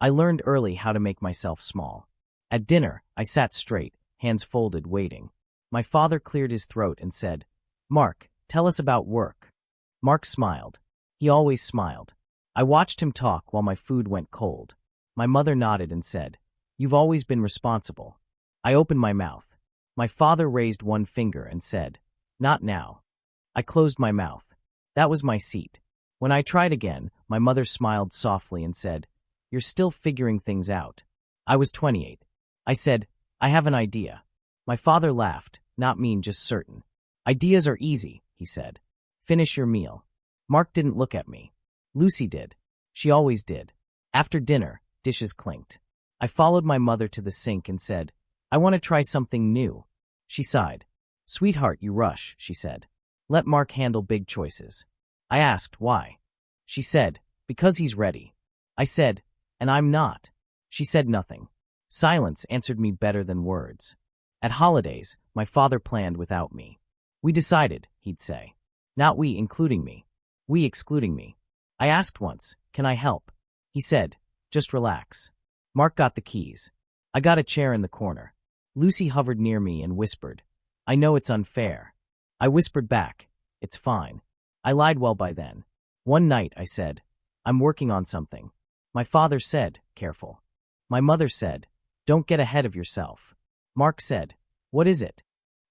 I learned early how to make myself small. At dinner, I sat straight, hands folded, waiting. My father cleared his throat and said, "Mark, tell us about work." Mark smiled. He always smiled. I watched him talk while my food went cold. My mother nodded and said, "You've always been responsible." I opened my mouth. My father raised one finger and said, "Not now." I closed my mouth. That was my seat. When I tried again, my mother smiled softly and said, "You're still figuring things out." I was 28. I said, "I have an idea." My father laughed, not mean, just certain. "Ideas are easy," he said. "Finish your meal." Mark didn't look at me. Lucy did. She always did. After dinner, dishes clinked. I followed my mother to the sink and said, "I want to try something new." She sighed. "Sweetheart, you rush," she said. "Let Mark handle big choices." I asked, "Why?" She said, "Because he's ready." I said, "And I'm not." She said nothing. Silence answered me better than words. At holidays, my father planned without me. "We decided," he'd say. Not we including me. We excluding me. I asked once, "Can I help?" He said, "Just relax." Mark got the keys. I got a chair in the corner. Lucy hovered near me and whispered, "I know it's unfair." I whispered back, "It's fine." I lied well by then. One night I said, "I'm working on something." My father said, "Careful." My mother said, "Don't get ahead of yourself." Mark said, "What is it?"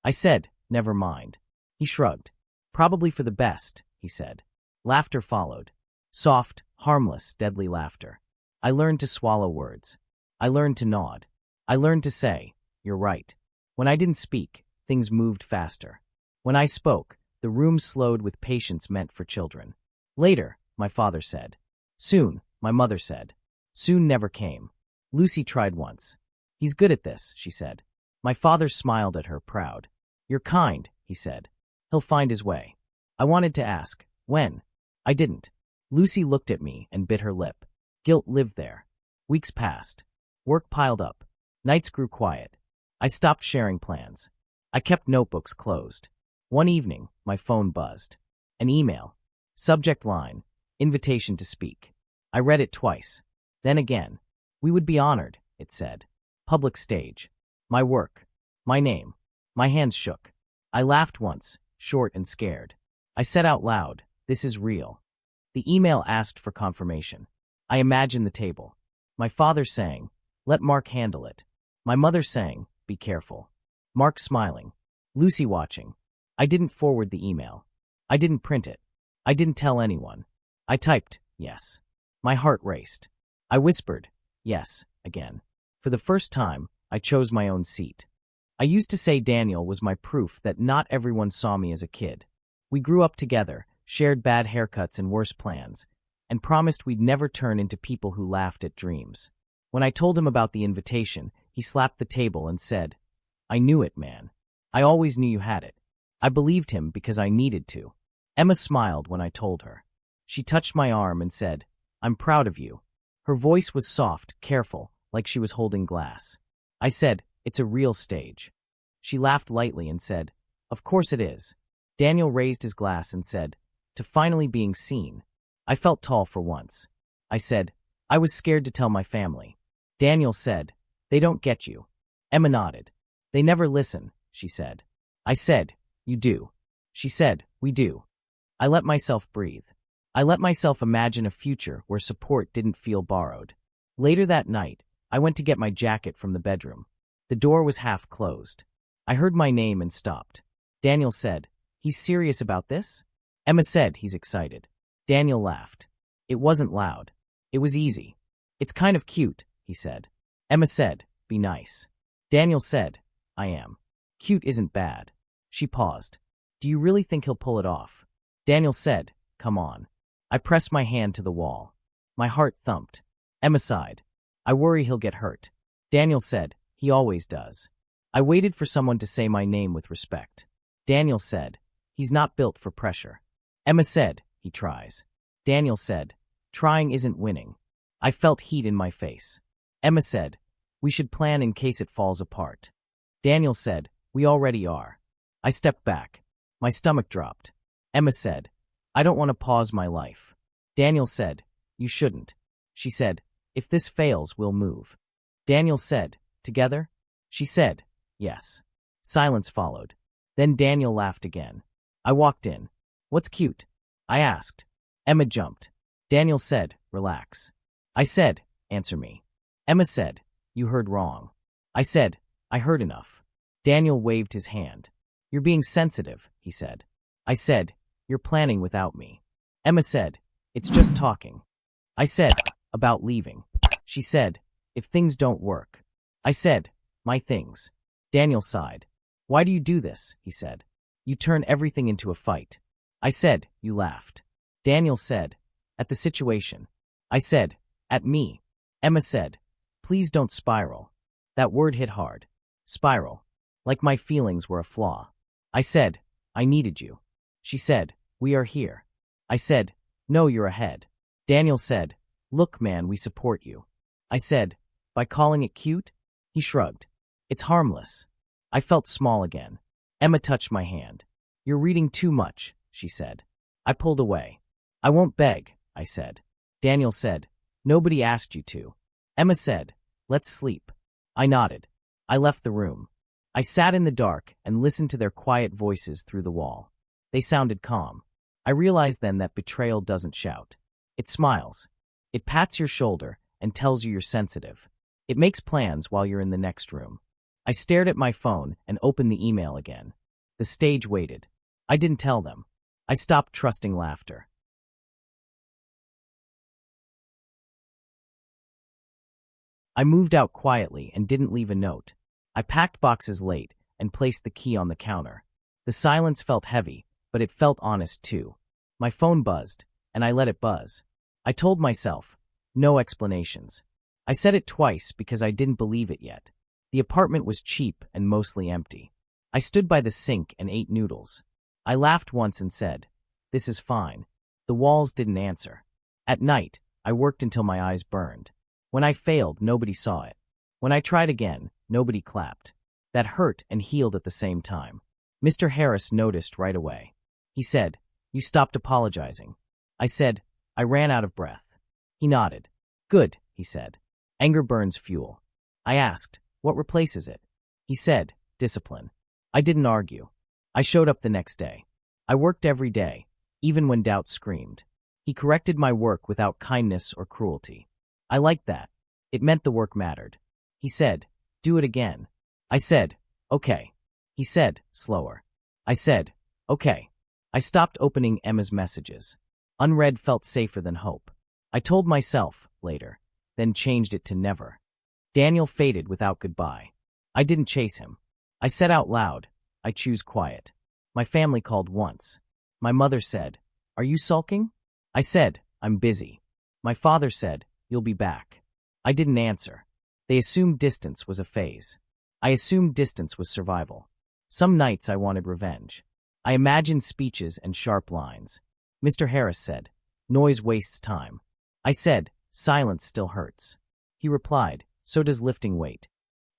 I said, "Never mind." He shrugged. "Probably for the best," he said. Laughter followed. Soft, harmless, deadly laughter. I learned to swallow words. I learned to nod. I learned to say, "You're right." When I didn't speak, things moved faster. When I spoke, the room slowed with patience meant for children. Later, my father said. Soon, my mother said. Soon never came. Lucy tried once. "He's good at this," she said. My father smiled at her, proud. "You're kind," he said. "He'll find his way." I wanted to ask, when? I didn't. Lucy looked at me and bit her lip. Guilt lived there. Weeks passed. Work piled up. Nights grew quiet. I stopped sharing plans. I kept notebooks closed. One evening, my phone buzzed. An email. Subject line, "Invitation to speak." I read it twice. Then again. "We would be honored," it said. Public stage. My work. My name. My hands shook. I laughed once, short and scared. I said out loud, "This is real." The email asked for confirmation. I imagined the table. My father saying, "Let Mark handle it." My mother saying, "Be careful." Mark smiling. Lucy watching. I didn't forward the email. I didn't print it. I didn't tell anyone. I typed, "Yes." My heart raced. I whispered, "Yes," again. For the first time, I chose my own seat. I used to say Daniel was my proof that not everyone saw me as a kid. We grew up together, shared bad haircuts and worse plans, and promised we'd never turn into people who laughed at dreams. When I told him about the invitation, he slapped the table and said, "I knew it, man. I always knew you had it." I believed him because I needed to. Emma smiled when I told her. She touched my arm and said, "I'm proud of you." Her voice was soft, careful, like she was holding glass. I said, "It's a real stage." She laughed lightly and said, "Of course it is." Daniel raised his glass and said, "To finally being seen." I felt tall for once. I said, "I was scared to tell my family." Daniel said, "They don't get you." Emma nodded. "They never listen," she said. I said, "You do." She said, "We do." I let myself breathe. I let myself imagine a future where support didn't feel borrowed. Later that night, I went to get my jacket from the bedroom. The door was half closed. I heard my name and stopped. Daniel said, "He's serious about this?" Emma said, "He's excited." Daniel laughed. It wasn't loud. It was easy. "It's kind of cute," he said. Emma said, "Be nice." Daniel said, "I am." "Cute isn't bad." She paused. "Do you really think he'll pull it off?" Daniel said, "Come on." I pressed my hand to the wall. My heart thumped. Emma sighed. "I worry he'll get hurt." Daniel said, "He always does." I waited for someone to say my name with respect. Daniel said, "He's not built for pressure." Emma said, "He tries." Daniel said, "Trying isn't winning." I felt heat in my face. Emma said, "We should plan in case it falls apart." Daniel said, "We already are." I stepped back. My stomach dropped. Emma said, "I don't want to pause my life." Daniel said, "You shouldn't." She said, If this fails, we'll move. Daniel said, together? She said, yes. Silence followed. Then Daniel laughed again. I walked in. What's cute? I asked. Emma jumped. Daniel said, relax. I said, answer me. Emma said, you heard wrong. I said, I heard enough. Daniel waved his hand. You're being sensitive, he said. I said, you're planning without me. Emma said, it's just talking. I said, about leaving. She said, if things don't work. I said, my things. Daniel sighed. Why do you do this? He said. You turn everything into a fight. I said, you laughed. Daniel said, at the situation. I said, at me. Emma said, please don't spiral. That word hit hard. Spiral. Like my feelings were a flaw. I said, I needed you. She said, we are here. I said, no, you're ahead. Daniel said, look, man, we support you. I said, by calling it cute? He shrugged. It's harmless. I felt small again. Emma touched my hand. You're reading too much, she said. I pulled away. I won't beg, I said. Daniel said, nobody asked you to. Emma said, let's sleep. I nodded. I left the room. I sat in the dark and listened to their quiet voices through the wall. They sounded calm. I realized then that betrayal doesn't shout. It smiles. It pats your shoulder and tells you you're sensitive. It makes plans while you're in the next room. I stared at my phone and opened the email again. The stage waited. I didn't tell them. I stopped trusting laughter. I moved out quietly and didn't leave a note. I packed boxes late and placed the key on the counter. The silence felt heavy, but it felt honest too. My phone buzzed, and I let it buzz. I told myself, no explanations. I said it twice because I didn't believe it yet. The apartment was cheap and mostly empty. I stood by the sink and ate noodles. I laughed once and said, this is fine. The walls didn't answer. At night, I worked until my eyes burned. When I failed, nobody saw it. When I tried again, nobody clapped. That hurt and healed at the same time. Mr. Harris noticed right away. He said, you stopped apologizing. I said, I ran out of breath. He nodded. Good, he said. Anger burns fuel. I asked, what replaces it? He said, discipline. I didn't argue. I showed up the next day. I worked every day, even when doubt screamed. He corrected my work without kindness or cruelty. I liked that. It meant the work mattered. He said, do it again. I said, okay. He said, slower. I said, okay. I stopped opening Emma's messages. Unread felt safer than hope. I told myself, later, then changed it to never. Daniel faded without goodbye. I didn't chase him. I said out loud, I choose quiet. My family called once. My mother said, are you sulking? I said, I'm busy. My father said, you'll be back. I didn't answer. They assumed distance was a phase. I assumed distance was survival. Some nights I wanted revenge. I imagined speeches and sharp lines. Mr. Harris said, noise wastes time. I said, silence still hurts. He replied, so does lifting weight.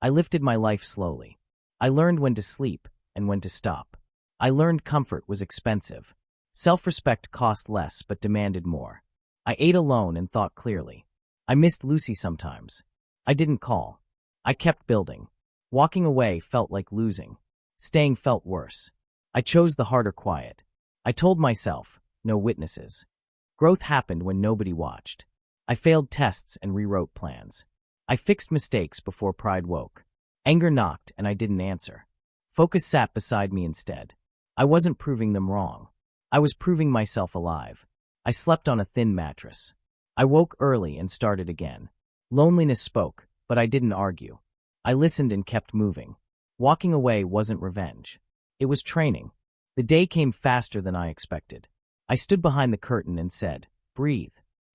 I lifted my life slowly. I learned when to sleep and when to stop. I learned comfort was expensive. Self-respect cost less but demanded more. I ate alone and thought clearly. I missed Lucy sometimes. I didn't call. I kept building. Walking away felt like losing. Staying felt worse. I chose the harder quiet. I told myself, no witnesses. Growth happened when nobody watched. I failed tests and rewrote plans. I fixed mistakes before pride woke. Anger knocked and I didn't answer. Focus sat beside me instead. I wasn't proving them wrong. I was proving myself alive. I slept on a thin mattress. I woke early and started again. Loneliness spoke, but I didn't argue. I listened and kept moving. Walking away wasn't revenge. It was training. The day came faster than I expected. I stood behind the curtain and said, breathe.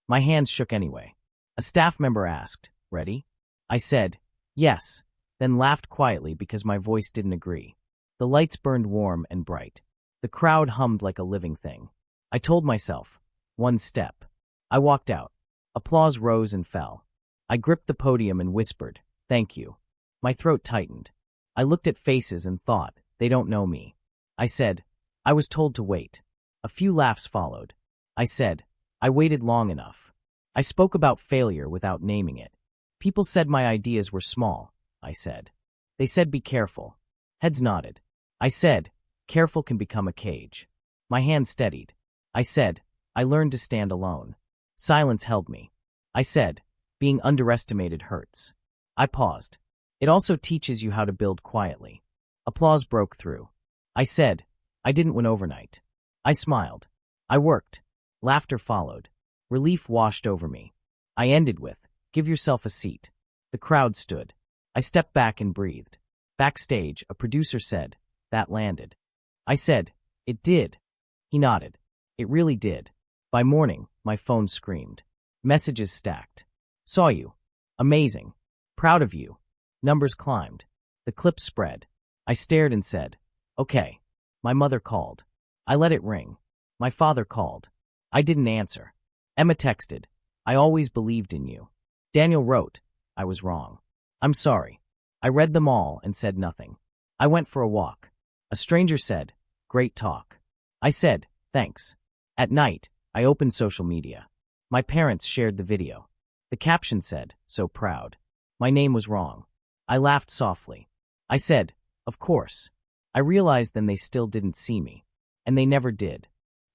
My hands shook anyway. A staff member asked, ready? I said, yes, then laughed quietly because my voice didn't agree. The lights burned warm and bright. The crowd hummed like a living thing. I told myself, one step. I walked out. Applause rose and fell. I gripped the podium and whispered, thank you. My throat tightened. I looked at faces and thought, they don't know me. I said, I was told to wait. A few laughs followed. I said, I waited long enough. I spoke about failure without naming it. People said my ideas were small, I said. They said be careful. Heads nodded. I said, careful can become a cage. My hand steadied. I said, I learned to stand alone. Silence held me. I said, being underestimated hurts. I paused. It also teaches you how to build quietly. Applause broke through. I said, I didn't win overnight. I smiled. I worked. Laughter followed. Relief washed over me. I ended with, give yourself a seat. The crowd stood. I stepped back and breathed. Backstage, a producer said, that landed. I said, it did. He nodded. It really did. By morning, my phone screamed. Messages stacked. Saw you. Amazing. Proud of you. Numbers climbed. The clip spread. I stared and said, okay. My mother called. I let it ring. My father called. I didn't answer. Emma texted, I always believed in you. Daniel wrote, I was wrong. I'm sorry. I read them all and said nothing. I went for a walk. A stranger said, great talk. I said, thanks. At night, I opened social media. My parents shared the video. The caption said, so proud. My name was wrong. I laughed softly. I said, of course. I realized then they still didn't see me. And they never did.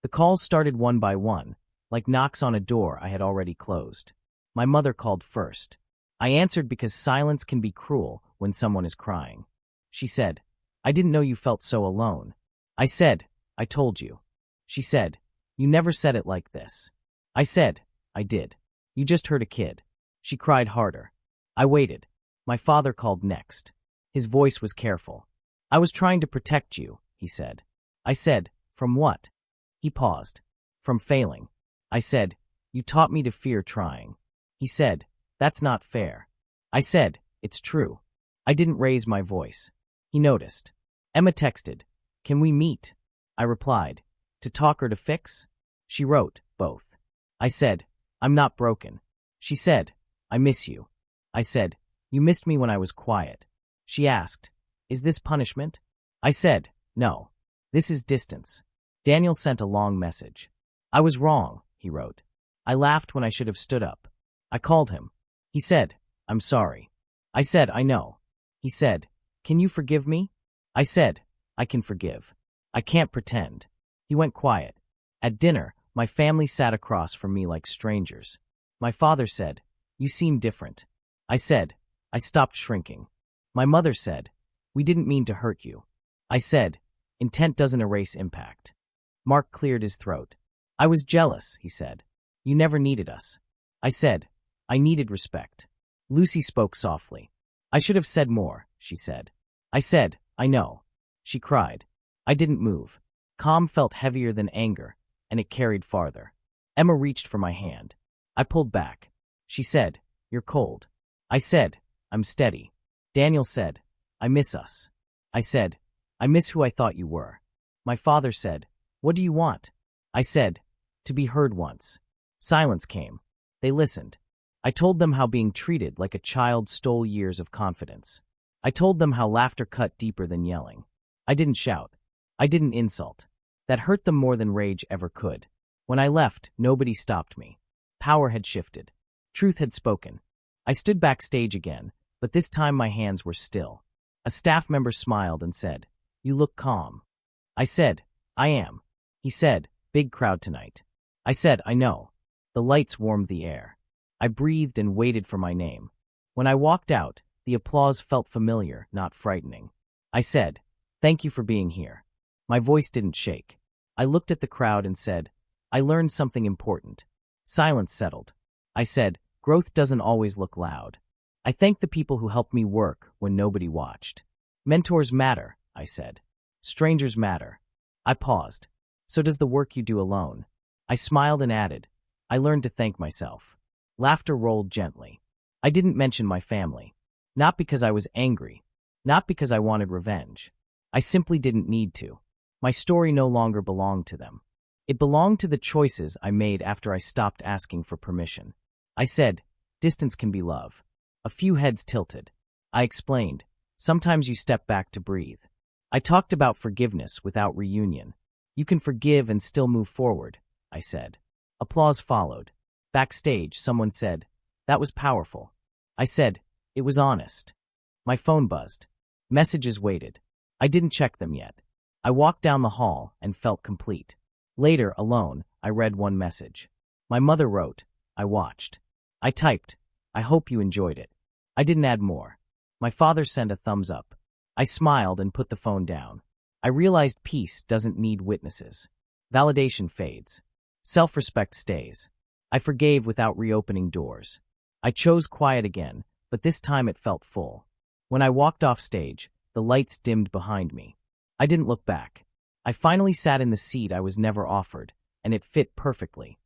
The calls started one by one, like knocks on a door I had already closed. My mother called first. I answered because silence can be cruel when someone is crying. She said, I didn't know you felt so alone. I said, I told you. She said, you never said it like this. I said, I did. You just hurt a kid. She cried harder. I waited. My father called next. His voice was careful. I was trying to protect you, he said. I said, from what? He paused. From failing. I said, you taught me to fear trying. He said, that's not fair. I said, it's true. I didn't raise my voice. He noticed. Emma texted, can we meet? I replied, to talk or to fix? She wrote, both. I said, I'm not broken. She said, I miss you. I said, you missed me when I was quiet. She asked, is this punishment? I said, no. This is distance. Daniel sent a long message. I was wrong, he wrote. I laughed when I should have stood up. I called him. He said, I'm sorry. I said, I know. He said, can you forgive me? I said, I can forgive. I can't pretend. He went quiet. At dinner, my family sat across from me like strangers. My father said, you seem different. I said, I stopped shrinking. My mother said, we didn't mean to hurt you. I said, intent doesn't erase impact. Mark cleared his throat. I was jealous, he said. You never needed us. I said, I needed respect. Lucy spoke softly. I should have said more, she said. I said, I know. She cried. I didn't move. Calm felt heavier than anger, and it carried farther. Emma reached for my hand. I pulled back. She said, you're cold. I said, I'm steady. Daniel said, I miss us. I said, I miss who I thought you were. My father said, what do you want? I said, to be heard once. Silence came. They listened. I told them how being treated like a child stole years of confidence. I told them how laughter cut deeper than yelling. I didn't shout. I didn't insult. That hurt them more than rage ever could. When I left, nobody stopped me. Power had shifted. Truth had spoken. I stood backstage again, but this time my hands were still. A staff member smiled and said, you look calm. I said, I am. He said, big crowd tonight. I said, I know. The lights warmed the air. I breathed and waited for my name. When I walked out, the applause felt familiar, not frightening. I said, thank you for being here. My voice didn't shake. I looked at the crowd and said, I learned something important. Silence settled. I said, growth doesn't always look loud. I thanked the people who helped me work when nobody watched. Mentors matter, I said. Strangers matter. I paused. So does the work you do alone. I smiled and added, I learned to thank myself. Laughter rolled gently. I didn't mention my family. Not because I was angry. Not because I wanted revenge. I simply didn't need to. My story no longer belonged to them. It belonged to the choices I made after I stopped asking for permission. I said, distance can be love. A few heads tilted. I explained, sometimes you step back to breathe. I talked about forgiveness without reunion. You can forgive and still move forward, I said. Applause followed. Backstage, someone said, "That was powerful." I said, "It was honest." My phone buzzed. Messages waited. I didn't check them yet. I walked down the hall and felt complete. Later, alone, I read one message. My mother wrote, "I watched." I typed, "I hope you enjoyed it." I didn't add more. My father sent a thumbs up. I smiled and put the phone down. I realized peace doesn't need witnesses. Validation fades. Self-respect stays. I forgave without reopening doors. I chose quiet again, but this time it felt full. When I walked off stage, the lights dimmed behind me. I didn't look back. I finally sat in the seat I was never offered, and it fit perfectly.